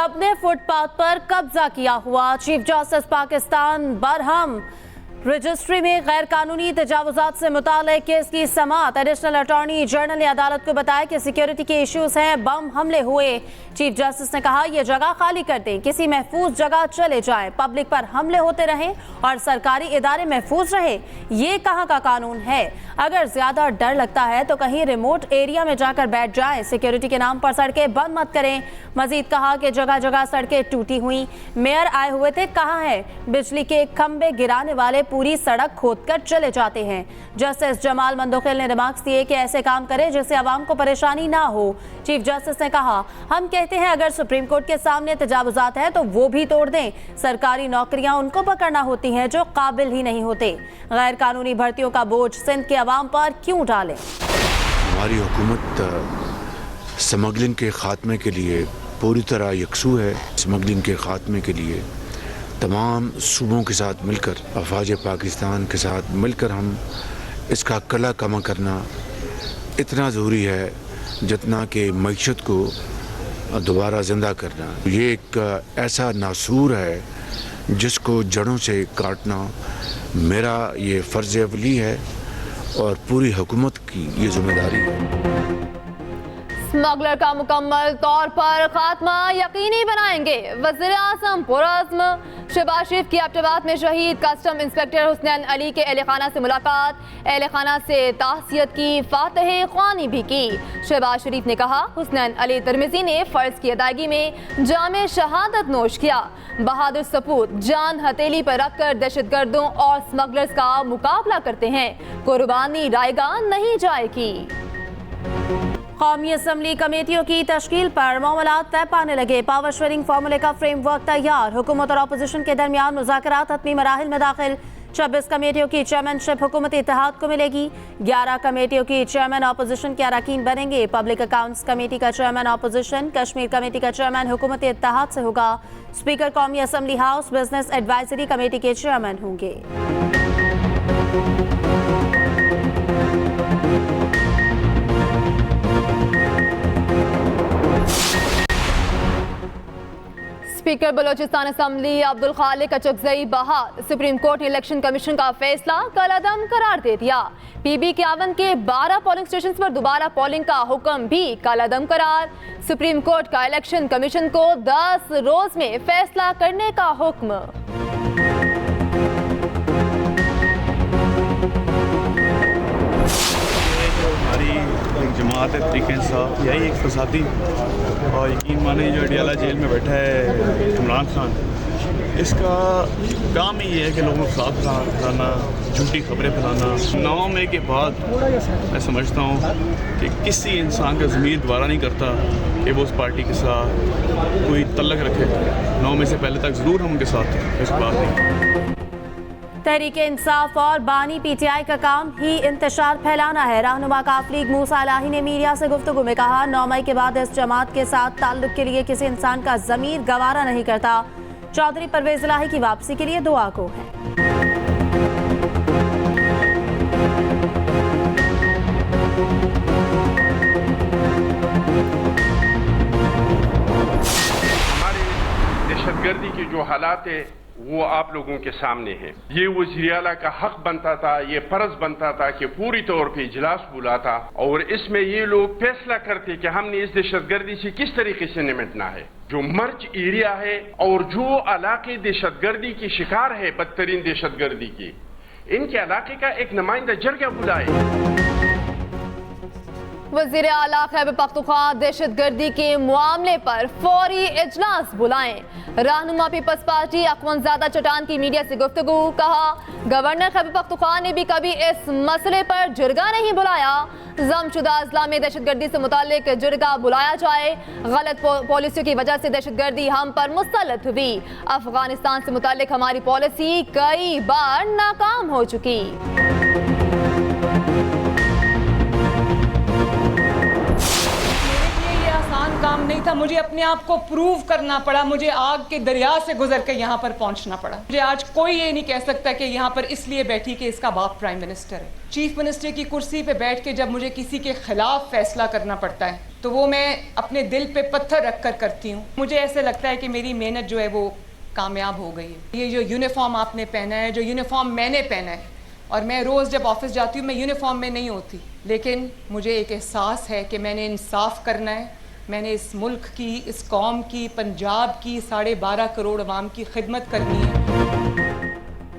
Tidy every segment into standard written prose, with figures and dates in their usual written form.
सबने फुटपाथ पर कब्जा किया हुआ। Chief justice Pakistan Barham. Registry में गैर कानूनी तजावुजात से मुताल्लिक केस की समाअत। एडिशनल अटॉर्नी जनरल ने अदालत को बताया कि सिक्योरिटी के इश्यूज हैं, बम हमले हुए। चीफ जस्टिस ने कहा यह जगह खाली कर दें, किसी महफूज जगह चले जाएं, पब्लिक पर हमले होते रहें और सरकारी इदारे महफूज रहे। ये कहाँ का कानून है? अगर ज्यादा डर लगता है तो कहीं रिमोट एरिया में जाकर बैठ जाएं। सिक्योरिटी के नाम पर सड़कें बंद मत करें। मजीद कहा कि जगह जगह सड़कें टूटी हुई। मेयर आए हुए थे, कहाँ है? बिजली के खंभे गिराने वाले पूरी सड़क खोदकर चले जाते हैं। जस्टिस जमाल मंदोखिल ने रिमार्क्स दिए कि ऐसे काम करें जिससे आवाम को परेशानी ना हो। चीफ जस्टिस ने कहा हम कहते हैं अगर सुप्रीम कोर्ट के सामने तजावुजात है तो वो भी तोड़ दें। सरकारी नौकरियां उनको पकड़ना होती हैं जो काबिल ही नहीं होते। गैर कानूनी भर्तियों का बोझ सिंध के अवाम पर क्यों डालें? हमारी हुकूमत स्मगलिंग के खात्मे के लिए पूरी तरह यकसू है। स्मगलिंग के खात्मे के लिए तमाम सूबों के साथ मिलकर, अफवाज पाकिस्तान के साथ मिलकर हम इसका कला कमा करना इतना ज़रूरी है जितना कि मईशत को दोबारा ज़िंदा करना। ये एक ऐसा नासूर है जिसको जड़ों से काटना मेरा ये फ़र्ज़ अवली है और पूरी हुकूमत की ये जिम्मेदारी है। स्मगलर का मुकम्मल तौर पर खात्मा यकीनी बनाएंगे। वज़ीर आज़म पुरअज़्म। शहबाज शरीफ की एबटाबाद में शहीद कस्टम इंस्पेक्टर हुसनैन अली के अहले खाना से मुलाकात, अहले खाना से ताज़ियत की, फातह ख्वानी भी की। शहबाज शरीफ ने कहा हुसनैन अली तिरमिज़ी ने फ़र्ज की अदायगी में जामे शहादत नोश किया। बहादुर सपूत जान हथेली पर रखकर दहशतगर्दों और स्मगलर्स का मुकाबला करते हैं। कुर्बानी रायगा नहीं जाएगी। कौमी असम्बली कमेटियों की तश्कील पर मामलात तय पाने लगे। पावर शेयरिंग फार्मूले का फ्रेमवर्क तैयार। हुकूमत और अपोजिशन के दरमियान मुज़ाकरात हतमी मराहिल में दाखिल। 26 कमेटियों की चेयरमैनशिप हुकूमती इत्तेहाद को मिलेगी। 11 कमेटियों की चेयरमैन अपोजिशन के अरकान बनेंगे। पब्लिक अकाउंट्स कमेटी का चेयरमैन अपोजिशन, कश्मीर कमेटी का चेयरमैन हुकूमती इत्तेहाद से होगा। स्पीकर कौमी assembly house business advisory committee के चेयरमैन होंगे। स्पीकर बलोचिस्तान असम्बली अब्दुल खालिक अचकजई बहाल। सुप्रीम कोर्ट ने इलेक्शन कमीशन का फैसला कलअदम करार दे दिया। PB51 के 12 पोलिंग स्टेशन पर दोबारा पोलिंग का हुक्म भी कलअदम करार। सुप्रीम कोर्ट का इलेक्शन कमीशन को 10 रोज में फैसला करने का हुक्म। जमात है तरीके इंसाफ, यही एक फसादी और यकीन माने जो अडियाला जेल में बैठा है इमरान खान, इसका काम ही ये है कि लोगों को साथ फैलाना, झूठी खबरें फैलाना। 9 मई के बाद मैं समझता हूँ कि किसी इंसान का ज़मीर दोबारा नहीं करता कि वो उस पार्टी के साथ कोई तल्लक रखे। 9 मई से पहले तक ज़रूर हम उनके साथ थे, इस बात नहीं। तहरीक इंसाफ और बानी PTI का काम ही इंतशार फैलाना है। रहनुमा काफ लीग मूसा इलाही ने मीडिया से गुफ्तगू में कहा 9 मई के बाद इस जमात के साथ ताल्लुक के लिए किसी इंसान का ज़मीर गवारा नहीं करता। चौधरी परवेज इलाही की वापसी के लिए दुआ को है। हमारे दहशतगर्दी के जो हालात है वो आप लोगों के सामने है। ये वज़ीर आला का हक बनता था, ये फर्ज बनता था कि पूरी तौर पे इजलास बुलाता और इसमें ये लोग फैसला करते कि हमने इस दहशतगर्दी से किस तरीके से निपटना है। जो मर्ज एरिया है और जो इलाके दहशतगर्दी की शिकार है, बदतरीन दहशतगर्दी की, इनके इलाके का एक नुमाइंदा जरगा बुलाए। वज़ीर आला खैबर पख्तूनख्वा दहशतगर्दी के मामले पर फौरी इजलास बुलाएं। रहनुमा पीपल्स पार्टी अखवंजादा चट्टान की मीडिया से गुफ्तगू। कहा गवर्नर खैबर पख्तूनख्वा ने भी कभी इस मसले पर जुर्गा नहीं बुलाया। जमशुदा अजला में दहशतगर्दी से मुतालिक जुर्गा बुलाया जाए। गलत पॉलिसियों की वजह से दहशतगर्दी हम पर मुस्तलत हुई। अफगानिस्तान से मुतालिक हमारी पॉलिसी कई बार नाकाम हो चुकी। काम नहीं था, मुझे अपने आप को प्रूव करना पड़ा, मुझे आग के दरिया से गुजर कर यहाँ पर पहुँचना पड़ा। मुझे आज कोई ये नहीं कह सकता कि यहाँ पर इसलिए बैठी कि इसका बाप प्राइम मिनिस्टर है। चीफ मिनिस्टर की कुर्सी पे बैठ के जब मुझे किसी के खिलाफ फैसला करना पड़ता है तो वो मैं अपने दिल पे पत्थर रख कर करती हूँ। मुझे ऐसे लगता है कि मेरी मेहनत जो है वो कामयाब हो गई है। ये जो यूनिफॉर्म आपने पहना है, जो यूनिफॉर्म मैंने पहना है, और मैं रोज़ जब ऑफिस जाती हूँ मैं यूनिफॉर्म में नहीं होती, लेकिन मुझे एक एहसास है कि मैंने इंसाफ करना है। मैंने इस मुल्क की, इस कौम की, पंजाब की 12.5 करोड़ अवाम की खिदमत करनी है।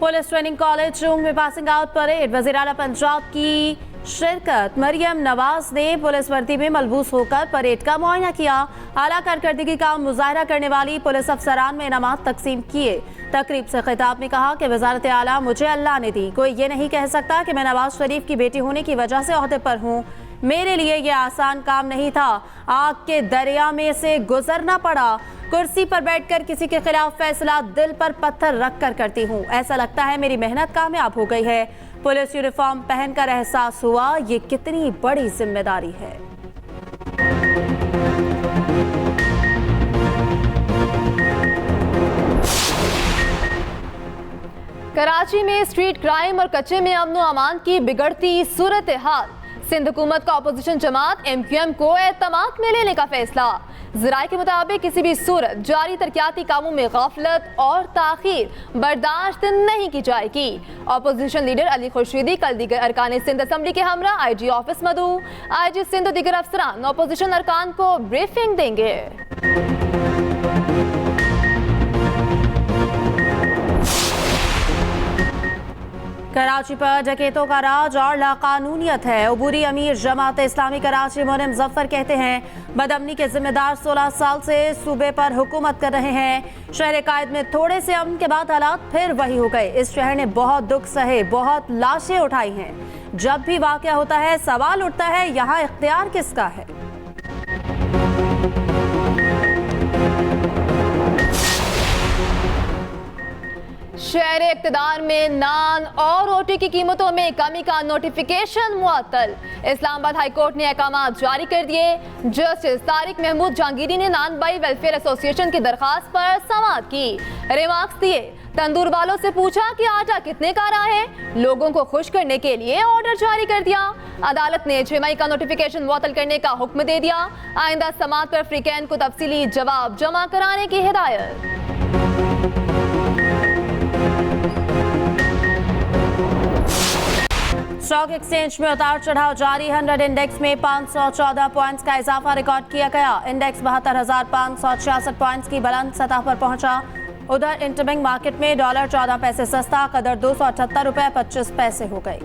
पुलिस ट्रेनिंग कॉलेज चूंग में पासिंग आउट परेड, वज़ीर आला पंजाब की शिरकत। मरियम नवाज ने पुलिस वर्दी में मलबूस होकर परेड का मुआयना किया। आला कारकर्दगी का मुजाहरा करने वाली पुलिस अफसरान में इनामात तकसीम किए। तकरीब से खिताब में कहा कि वजारत आला मुझे अल्लाह ने दी, कोई ये नहीं कह सकता कि मैं नवाज शरीफ की बेटी होने की वजह से ओहदे पर हूँ। मेरे लिए ये आसान काम नहीं था, आग के दरिया में से गुजरना पड़ा। कुर्सी पर बैठकर किसी के खिलाफ फैसला दिल पर पत्थर रख कर करती हूँ। ऐसा लगता है मेरी मेहनत कामयाब हो गई है। पुलिस यूनिफॉर्म पहनकर एहसास हुआ ये कितनी बड़ी जिम्मेदारी है। कराची में स्ट्रीट क्राइम और कच्चे में अमन व अमान की बिगड़ती सूरत हाल। सिंध हुकूमत का अपोजिशन जमात MQM को एतमाद में लेने का फैसला। ज़राए के मुताबिक किसी भी सूरत जारी तरक्याती कामों में गफलत और ताखीर बर्दाश्त नहीं की जाएगी। अपोजिशन लीडर अली खुर्शीदी कल दीगर अरकान सिंध असम्बली के हमरा IG ऑफिस मधु, IG सिंध और दीगर अफसरान अपोजिशन अरकान को ब्रीफिंग देंगे। कराची पर डकैतों का राज और लाकानूनियत है। अबूरी अमीर जमात इस्लामी कराची मोहन जफर कहते हैं बदअमनी के जिम्मेदार 16 साल से सूबे पर हुकूमत कर रहे हैं। शहर कायद में थोड़े से अमन के बाद हालात फिर वही हो गए। इस शहर ने बहुत दुख सहे, बहुत लाशें उठाई हैं। जब भी वाकया होता है सवाल उठता है यहाँ इख्तियार किसका है। शहर इक़्तिदार में नान और रोटी की कीमतों में कमी का नोटिफिकेशन मुअत्तल। इस्लामाबाद हाई कोर्ट ने अहकामात जारी कर दिए। जस्टिस तारिक महमूद जहांगीरी ने नान बाई वेलफेयर एसोसिएशन की दरखास्त पर समाअत की, रिमार्क्स दिए। तंदूर वालों से पूछा कि आटा कितने का रहा है। लोगों को खुश करने के लिए ऑर्डर जारी कर दिया। अदालत ने 6 मई का नोटिफिकेशन मुअत्तल करने का हुक्म दे दिया। आइंदा समाअत पर फ्रीकैन को तफसीली जवाब जमा कराने की हिदायत। स्टॉक एक्सचेंज में उतार चढ़ाव जारी। 100 इंडेक्स में 514 पॉइंट्स का इजाफा रिकॉर्ड किया गया। इंडेक्स 72,566 पॉइंट्स की बुलंद सतह पर पहुंचा। उधर इंटरबैंक मार्केट में डॉलर 14 पैसे सस्ता, कदर 278 रुपए 25 पैसे हो गई।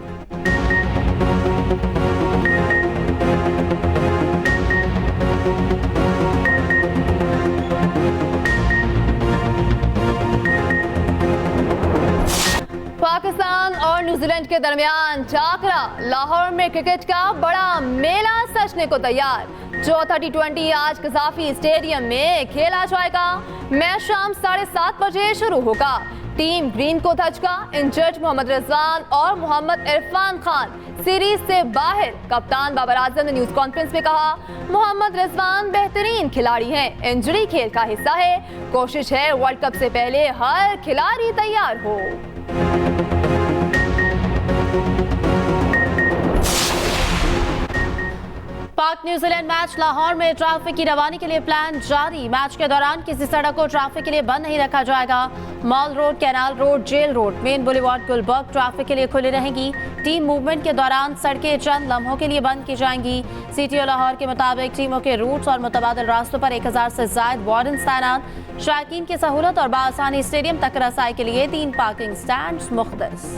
पाकिस्तान और न्यूजीलैंड के दरमियान जाकरा। लाहौर में क्रिकेट का बड़ा मेला सजने को तैयार। चौथा T20 आज कज़ाफी स्टेडियम में खेला जाएगा। मैच शाम 7:30 बजे शुरू होगा। टीम ग्रीन को धचका। इंजर्ड मोहम्मद रिजवान और मोहम्मद इरफान खान सीरीज से बाहर। कप्तान बाबर आजम ने न्यूज कॉन्फ्रेंस में कहा मोहम्मद रिजवान बेहतरीन खिलाड़ी हैं, इंजरी खेल का हिस्सा है। कोशिश है वर्ल्ड कप से पहले हर खिलाड़ी तैयार हो। पाक न्यूजीलैंड मैच। लाहौर में ट्रैफिक की रवानी के लिए प्लान जारी। मैच के दौरान किसी सड़क को ट्रैफिक के लिए बंद नहीं रखा जाएगा। Mall road, canal road, jail road, main boulevard, Gulberg traffic के लिए खुली रहेंगी। टीम मूवमेंट के दौरान सड़कें चंद लम्हों के लिए बंद की जाएंगी। CTO लाहौर के मुताबिक टीमों के रूट्स और मुतबादिल रास्तों पर 1000 से ज्यादा वार्डन तैनात। शायकीन की सहूलत और बासानी स्टेडियम तक रसाई के लिए 3 पार्किंग स्टैंड मुख्तस।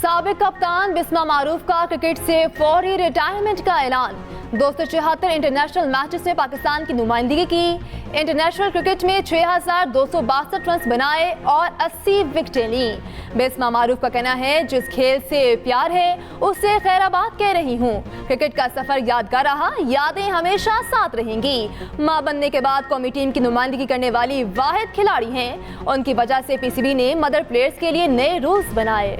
साबिक कप्तान बिस्मा मारूफ का क्रिकेट से फौरी रिटायरमेंट का ऐलान। 274 इंटरनेशनल मैचेस में पाकिस्तान की नुमाइंदगी की। इंटरनेशनल क्रिकेट में 6262 रन बनाए और 80 विकेटें ली। बिस्मा मारूफ का कहना है जिस खेल से प्यार है उससे खैराबाद कह रही हूँ। क्रिकेट का सफर यादगार रहा, यादें हमेशा साथ रहेंगी। मां बनने के बाद कौमी टीम की नुमाइंदगी करने वाली वाहिद खिलाड़ी हैं। उनकी वजह से पीसीबी ने मदर प्लेयर्स के लिए नए रूल्स बनाए।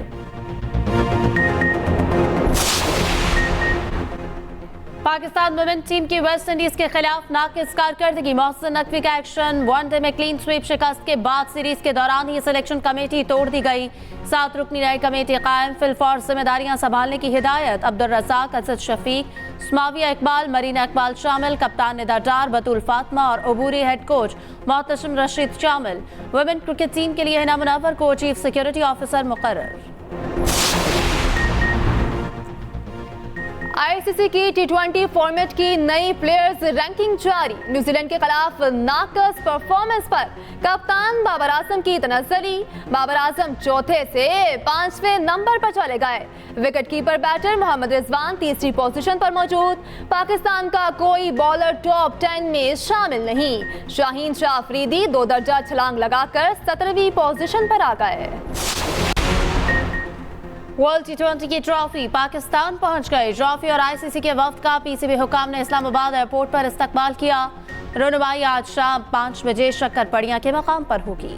पाकिस्तान वुमेन टीम की वेस्ट इंडीज के खिलाफ नाकिस कारकर्दगी, मोहसिन नकवी का एक्शन, वनडे में क्लीन स्वीप शिकस्त के बाद सीरीज के दौरान ही सिलेक्शन कमेटी तोड़ दी गई। 7 रुकनी नई कमेटी कायम, फिलफौर जिम्मेदारियां संभालने की हिदायत। अब्दुल रज़ाक, असद शफीक, स्माविया इकबाल, मरीना इकबाल शामिल, कप्तान निदा डार, बतूल फातिमा और अबूरी हेड कोच मोहतशिम रशीद शामिल। वुमेन क्रिकेट टीम के लिए हिना मुनव्वर को चीफ सिक्योरिटी ऑफिसर मुकर्रर। आईसीसी की T20 फॉर्मेट की नई प्लेयर्स रैंकिंग जारी। न्यूजीलैंड के खिलाफ नाकस परफॉर्मेंस पर कप्तान बाबर आजम की तनज़्ज़ुली। बाबर आजम चौथे से 5वें नंबर पर चले गए। विकेटकीपर बैटर मोहम्मद रिजवान तीसरी पोजीशन पर मौजूद। पाकिस्तान का कोई बॉलर टॉप 10 में शामिल नहीं। शाहीन शाह अफरीदी 2 दर्जा छलांग लगाकर 17वीं पोजीशन पर आ गए। वर्ल्ड T20 की ट्रॉफी पाकिस्तान पहुंच गई। ट्रॉफी और आईसीसी के वफ्द का पीसीबी हुकाम ने इस्लामाबाद एयरपोर्ट पर इस्तकबाल किया। रनमाई आज शाम 5 बजे शक्करपड़िया के मकाम पर होगी।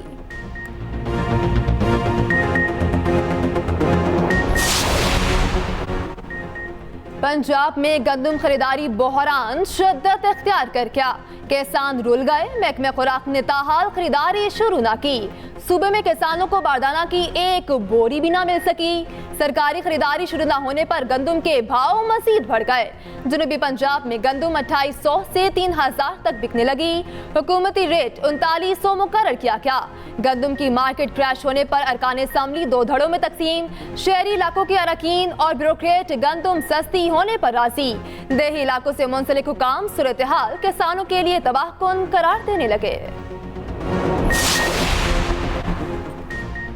पंजाब में गंदम खरीदारी बहरान शिद्दत इख्तियार कर गया। किसान रुल गए। महकमे खुराक ने ताहाल खरीदारी शुरू न की। सूबे में किसानों को बारदाना की एक बोरी भी ना मिल सकी। सरकारी खरीदारी शुरू न होने पर गंदम के भाव मजीद बढ़ गए। जनूबी पंजाब में गंदम 2800 से 3000 तक बिकने लगी। हुकूमती रेट 3900 मुकर्रर किया गया। गंदम की मार्केट क्रैश होने पर अरकान असम्बली 2 धड़ों में तकसीम। शहरी इलाकों के अरकान और ब्यूरोक्रेट गंदम सस्ती होने पर राजी। देही इलाकों से मुंसलिक हुकाम सूरत हाल किसानों के लिए तबाहकुन करार देने लगे।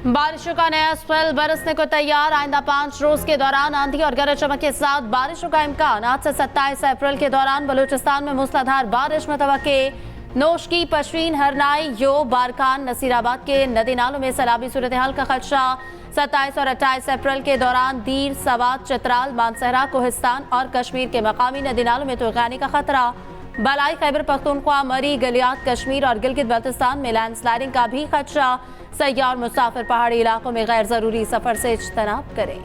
बारिशों का नया स्पेल बरसने को तैयार। आइंदा 5 रोज के दौरान आंधी और गरज चमक के साथ बारिशों का इम्कान। आज से 27 अप्रैल के दौरान बलूचिस्तान में मूसलाधार बारिश मुतवक्के। नोश की पशवीन, हरनाई, यो, बारकान, नसीराबाद के नदी नालों में सैलाबी सूरत हाल का खदशा। 27 और 28 अप्रैल के दौरान दीर, सवात, चित्राल, मानसहरा, कोहिस्तान और कश्मीर के मकामी नदी नालों में तूफानी का खतरा। बलाई खैबर पख्तूनख्वा, मरी, गलियात कश्मीर और गिलगित बल्तिस्तान में लैंडस्लाइडिंग का भी खदशा। सयाह और मुसाफिर पहाड़ी इलाकों में गैर जरूरी सफर से इज्तनाब करें।